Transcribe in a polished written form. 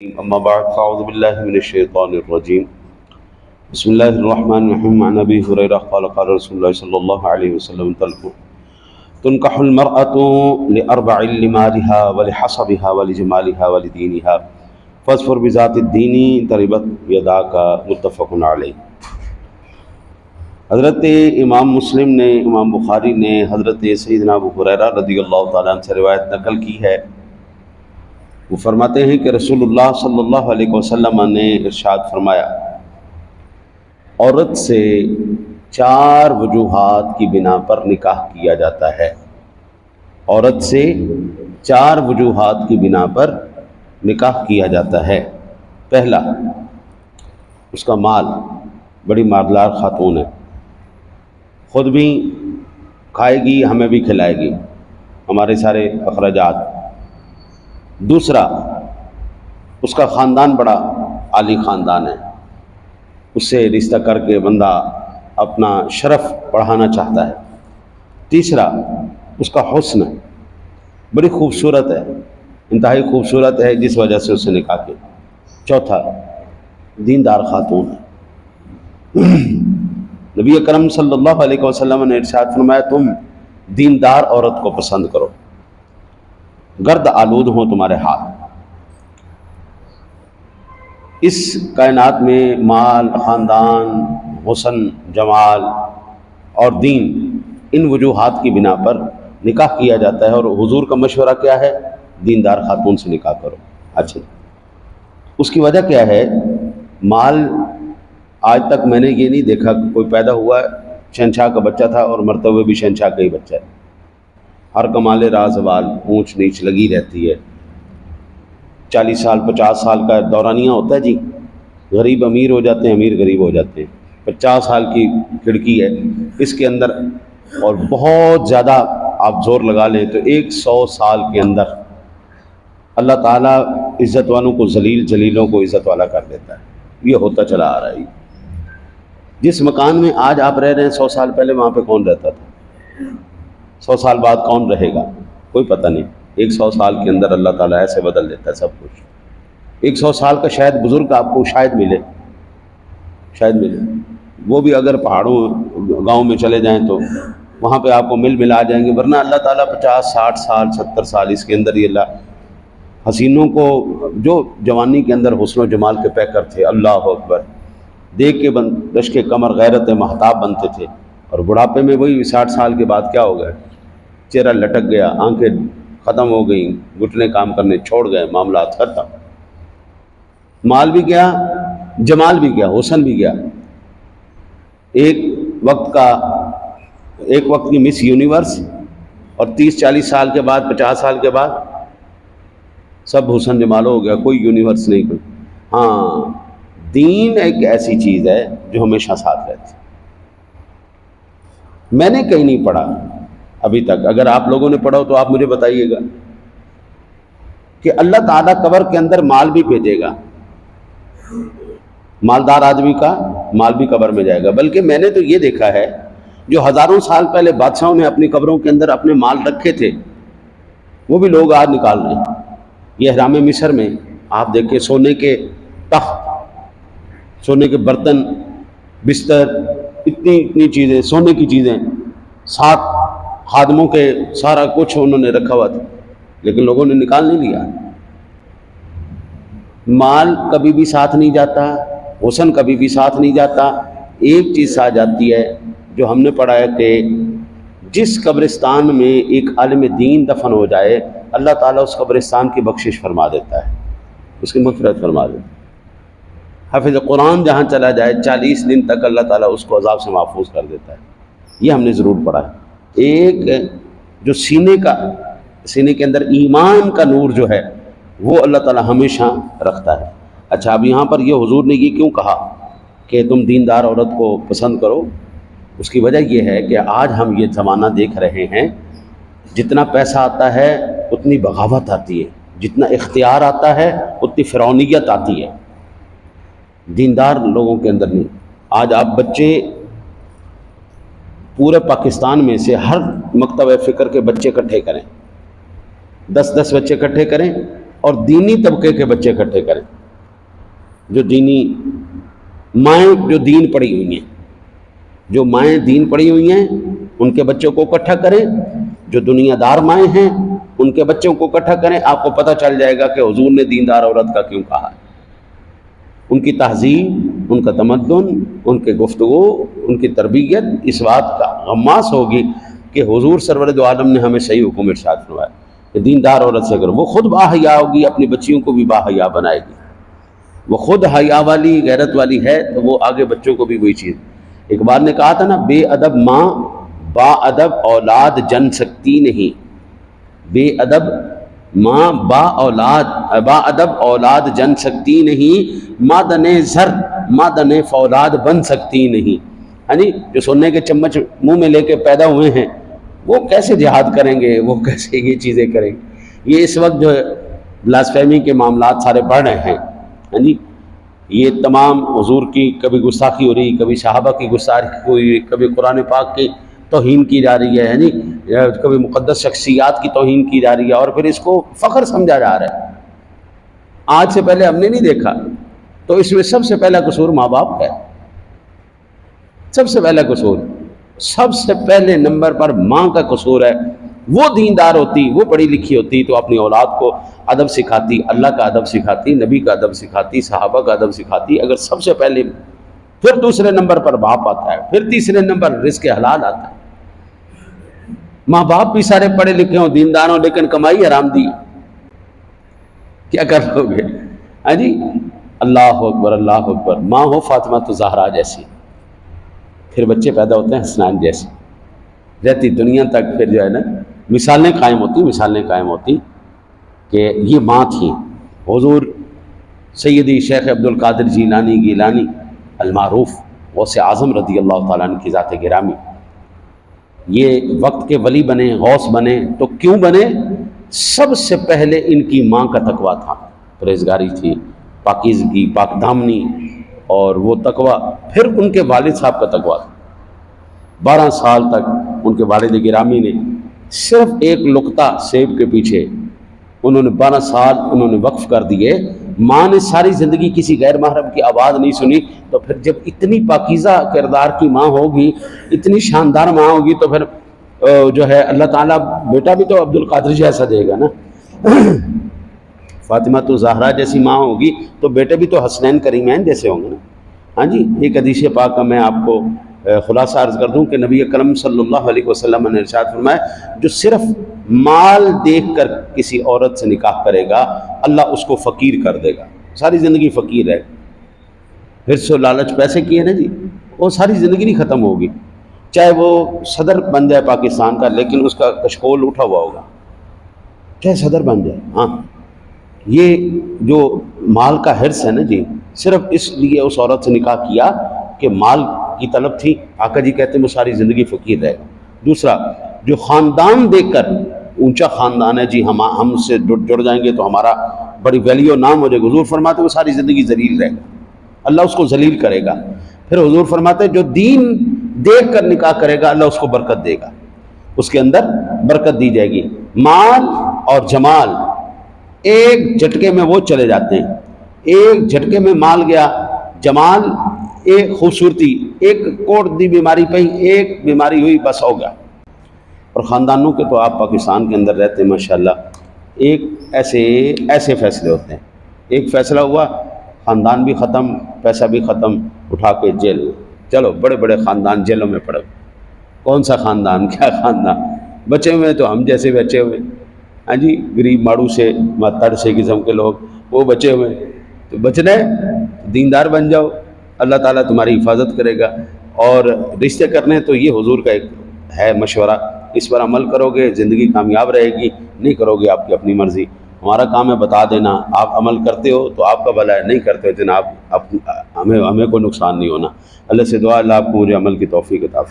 اما بعد فاعوذ باللہ من الشیطان الرجیم بسم اللہ الرحمن الرحیم عن ابی ہریرہ قال قال رسول اللہ صلی اللہ علیہ وسلم تنکح المرأة لأربع لمالها ولحسبها ولجمالها ولدینها فاظفر بذات الدین تربت یداک متفق علیہ۔ حضرت امام مسلم نے، امام بخاری نے حضرت سیدنا ابو ہریرہ رضی اللہ تعالیٰ عنہ سے روایت نقل کی ہے۔ وہ فرماتے ہیں کہ رسول اللہ صلی اللہ علیہ وسلم نے ارشاد فرمایا، عورت سے 4 وجوہات کی بنا پر نکاح کیا جاتا ہے۔ عورت سے 4 وجوہات کی بنا پر نکاح کیا جاتا ہے۔ پہلا، اس کا مال، بڑی مالدار خاتون ہے، خود بھی کھائے گی، ہمیں بھی کھلائے گی، ہمارے سارے اخراجات۔ دوسرا، اس کا خاندان بڑا عالی خاندان ہے، اس سے رشتہ کر کے بندہ اپنا شرف بڑھانا چاہتا ہے۔ تیسرا، اس کا حسن بڑی خوبصورت ہے، انتہائی خوبصورت ہے، جس وجہ سے اس سے نکاح کیا۔ چوتھا، دیندار خاتون ہے۔ نبی اکرم صلی اللہ علیہ وسلم نے ارشاد فرمایا، تم دیندار عورت کو پسند کرو، گرد آلود ہوں تمہارے ہاتھ۔ اس کائنات میں مال، خاندان، حسن، جمال اور دین، ان وجوہات کی بنا پر نکاح کیا جاتا ہے، اور حضور کا مشورہ کیا ہے؟ دیندار خاتون سے نکاح کرو۔ اچھا، اس کی وجہ کیا ہے؟ مال، آج تک میں نے یہ نہیں دیکھا کہ کوئی پیدا ہوا شہنشاہ کا بچہ تھا اور مرتے ہوئے بھی شہنشاہ کا ہی بچہ ہے۔ ہر کمال رازوال، اونچ نیچ لگی رہتی ہے۔ 40 سال 50 سال کا دورانیہ ہوتا ہے جی، غریب امیر ہو جاتے ہیں، امیر غریب ہو جاتے ہیں۔ 50 سال کی کھڑکی ہے اس کے اندر، اور بہت زیادہ آپ زور لگا لیں تو 100 سال کے اندر اللہ تعالیٰ عزت والوں کو ذلیل، ذلیلوں کو عزت والا کر دیتا ہے۔ یہ ہوتا چلا آ رہا ہے۔ جس مکان میں آج آپ رہ رہے ہیں، 100 سال پہلے وہاں پہ کون رہتا تھا؟ 100 سال بعد کون رہے گا؟ کوئی پتہ نہیں۔ 100 سال کے اندر اللہ تعالیٰ ایسے بدل دیتا ہے سب کچھ۔ 100 سال کا شاید بزرگ آپ کو شاید ملے، شاید ملے، وہ بھی اگر پہاڑوں گاؤں میں چلے جائیں تو وہاں پہ آپ کو مل آ جائیں گے، ورنہ اللہ تعالیٰ 50 60 سال 70 سال اس کے اندر ہی اللہ حسینوں کو، جو جوانی کے اندر حسن و جمال کے پیکر تھے، اللہ اکبر، دیکھ کے رشک کمر غیرت محتاب بنتے تھے، اور بڑھاپے میں وہی 60 سال کے بعد کیا ہو گئے؟ چہرہ لٹک گیا، آنکھیں ختم ہو گئیں، گھٹنے کام کرنے چھوڑ گئے، معاملات ختم۔ مال بھی گیا، جمال بھی گیا، حسن بھی گیا۔ ایک وقت کی مس یونیورس، اور 30 40 سال کے بعد، 50 سال کے بعد سب حسن جمال ہو گیا، کوئی یونیورس نہیں کوئی۔ ہاں، دین ایک ایسی چیز ہے جو ہمیشہ ساتھ رہتی ہے۔ میں نے کہیں نہیں پڑھا ابھی تک، اگر آپ لوگوں نے پڑھا ہو تو آپ مجھے بتائیے گا کہ اللہ تعالیٰ قبر کے اندر مال بھی بھیجے گا، مالدار آدمی کا مال بھی قبر میں جائے گا۔ بلکہ میں نے تو یہ دیکھا ہے، جو ہزاروں سال پہلے بادشاہوں نے اپنی قبروں کے اندر اپنے مال رکھے تھے، وہ بھی لوگ آج نکال رہے ہیں۔ یہ احرام مصر میں آپ دیکھیں، سونے کے تخت، سونے کے برتن، بستر، اتنی چیزیں، سونے کی چیزیں، 7 خادموں کے سارا کچھ انہوں نے رکھا ہوا تھا، لیکن لوگوں نے نکال نہیں لیا۔ مال کبھی بھی ساتھ نہیں جاتا، حسن کبھی بھی ساتھ نہیں جاتا۔ ایک چیز ساتھ جاتی ہے جو ہم نے پڑھا ہے کہ جس قبرستان میں ایک عالم دین دفن ہو جائے، اللہ تعالیٰ اس قبرستان کی بخشش فرما دیتا ہے، اس کی مغفرت فرما دیتا ہے۔ حافظ قرآن جہاں چلا جائے 40 دن تک اللہ تعالیٰ اس کو عذاب سے محفوظ کر دیتا ہے۔ یہ ہم نے ضرور پڑھا ہے۔ ایک جو سینے کے اندر ایمان کا نور جو ہے، وہ اللہ تعالیٰ ہمیشہ رکھتا ہے۔ اچھا، اب یہاں پر یہ حضور نے یہ کیوں کہا کہ تم دیندار عورت کو پسند کرو؟ اس کی وجہ یہ ہے کہ آج ہم یہ زمانہ دیکھ رہے ہیں، جتنا پیسہ آتا ہے اتنی بغاوت آتی ہے، جتنا اختیار آتا ہے اتنی فرعونیت آتی ہے، دیندار لوگوں کے اندر نہیں۔ آج آپ بچے پورے پاکستان میں سے ہر مکتب فکر کے بچے اکٹھے کریں، 10 بچے اکٹھے کریں، اور دینی طبقے کے بچے اکٹھے کریں، جو دینی مائیں جو دین پڑھی ہوئی ہیں، جو مائیں دین پڑھی ہوئی ہیں ان کے بچوں کو اکٹھا کریں، جو دنیا دار مائیں ہیں ان کے بچوں کو اکٹھا کریں. آپ کو پتہ چل جائے گا کہ حضور نے دیندار عورت کا کیوں کہا ہے. ان کی تہذیب، ان کا تمدن، ان کے گفتگو، ان کی تربیت اس بات کا غماس ہوگی کہ حضور سرور دو عالم نے ہمیں صحیح حکم ارشاد فرمایا کہ دیندار عورت سے اگر وہ خود باحیا ہوگی اپنی بچیوں کو بھی باحیا بنائے گی. وہ خود حیا والی غیرت والی ہے تو وہ آگے بچوں کو بھی وہی چیز. اقبال نے کہا تھا نا، بے ادب ماں با ادب اولاد جن سکتی نہیں. بے ادب ماں با ادب اولاد جن سکتی نہیں. مادن زر مادن فولاد بن سکتی نہیں. یعنی جو سونے کے چمچ منہ میں لے کے پیدا ہوئے ہیں وہ کیسے جہاد کریں گے، وہ کیسے یہ چیزیں کریں گے. یہ اس وقت جو ہے بلاسفیمی کے معاملات سارے بڑھ رہے ہیں. یعنی یہ تمام حضور کی کبھی گستاخی ہو رہی، کبھی صحابہ کی گستاخی ہوئی، کبھی قرآن پاک کی توہین کی جا رہی ہے، یعنی کبھی مقدس شخصیات کی توہین کی جا رہی ہے، اور پھر اس کو فخر سمجھا جا رہا ہے. آج سے پہلے ہم نے نہیں دیکھا. تو اس میں سب سے پہلا قصور ماں باپ کا ہے. سب سے پہلا قصور، سب سے پہلے نمبر پر ماں کا قصور ہے. وہ دیندار ہوتی، وہ پڑھی لکھی ہوتی تو اپنی اولاد کو ادب سکھاتی، اللہ کا ادب سکھاتی، نبی کا ادب سکھاتی، صحابہ کا ادب سکھاتی. اگر سب سے پہلے، پھر دوسرے نمبر پر باپ آتا ہے، پھر تیسرے نمبر رزق حلال آتا ہے. ماں باپ بھی سارے پڑھے لکھے ہوں، دیندار ہوں، لیکن کمائی حرام دی، کیا کر لو گے؟ ہاں جی، اللہ اکبر اللہ اکبر. ماں ہو فاطمہ تو زہرا جیسی، پھر بچے پیدا ہوتے ہیں حسنان جیسے، رہتی دنیا تک پھر جو ہے نا مثالیں قائم ہوتی کہ یہ ماں تھیں. حضور سیدی شیخ عبد القادر جیلانی گیلانی المعروف غوث اعظم رضی اللہ تعالیٰ عنہ کی ذات گرامی، یہ وقت کے ولی بنے، غوث بنے تو کیوں بنے؟ سب سے پہلے ان کی ماں کا تقویٰ تھا، پرہیزگاری تھی، پاکیزگی، پاک دامنی، اور وہ تقویٰ. پھر ان کے والد صاحب کا تقویٰ تھا. 12 سال تک ان کے والد گرامی نے صرف ایک لقطہ سیب کے پیچھے انہوں نے 12 سال انہوں نے وقف کر دیے. ماں نے ساری زندگی کسی غیر محرم کی آواز نہیں سنی. تو پھر جب اتنی پاکیزہ کردار کی ماں ہوگی، اتنی شاندار ماں ہوگی، تو پھر جو ہے اللہ تعالیٰ بیٹا بھی تو عبد القادر جیسا دے گا نا. فاطمہ تو زہرا جیسی ماں ہوگی تو بیٹے بھی تو حسنین کریمین جیسے ہوں گے نا. ہاں جی، ایک حدیث پاک کا میں آپ کو خلاصہ عرض کر دوں کہ نبی اکرم صلی اللہ علیہ وسلم نے ارشاد فرمایا، جو صرف مال دیکھ کر کسی عورت سے نکاح کرے گا اللہ اس کو فقیر کر دے گا، ساری زندگی فقیر ہے. حرص و لالچ پیسے کی ہے نا جی، وہ ساری زندگی نہیں ختم ہوگی. چاہے وہ صدر بن جائے پاکستان کا، لیکن اس کا کشکول اٹھا ہوا ہوگا، چاہے صدر بن جائے. ہاں، یہ جو مال کا حرص ہے نا جی، صرف اس لیے اس عورت سے نکاح کیا کہ مال کی طلب تھی. آقا جی کہتے ہیں وہ ساری زندگی فقیر رہے گا. دوسرا، جو خاندان دیکھ کر، اونچا خاندان ہے جی، ہم سے جڑ جائیں گے تو ہمارا بڑی ویلیو نام ہو جائے گا. حضور فرماتے وہ ساری زندگی ذلیل رہے گا، اللہ اس کو ذلیل کرے گا. پھر حضور فرماتے جو دین دیکھ کر نکاح کرے گا اللہ اس کو برکت دے گا، اس کے اندر برکت دی جائے گی. مال اور جمال ایک جھٹکے میں وہ چلے جاتے ہیں. ایک جھٹکے میں مال گیا، جمال، ایک خوبصورتی، ایک کوڑ دی بیماری پہ ایک بیماری ہوئی، بس ہو گیا. اور خاندانوں کے تو آپ پاکستان کے اندر رہتے ہیں ماشاءاللہ، ایک ایسے فیصلے ہوتے ہیں. ایک فیصلہ ہوا، خاندان بھی ختم، پیسہ بھی ختم، اٹھا کے جیل. چلو بڑے بڑے خاندان جیلوں میں پڑے. کون سا خاندان، کیا خاندان، بچے ہوئے تو ہم جیسے بچے ہوئے. ہاں جی، غریب ماڑو سے ماتڑ سے قسم کے لوگ وہ بچے ہوئے. تو بچنا ہے، دیندار بن جاؤ، اللہ تعالیٰ تمہاری حفاظت کرے گا. اور رشتے کرنے تو یہ حضور کا ایک ہے مشورہ، اس پر عمل کرو گے زندگی کامیاب رہے گی، نہیں کرو گے آپ کی اپنی مرضی. ہمارا کام ہے بتا دینا، آپ عمل کرتے ہو تو آپ کا بھلا ہے، نہیں کرتے ہو جناب ہمیں کوئی نقصان نہیں ہونا. اللہ سے دعا اللہ آپ کو مجھے عمل کی توفیق عطا فرمائے.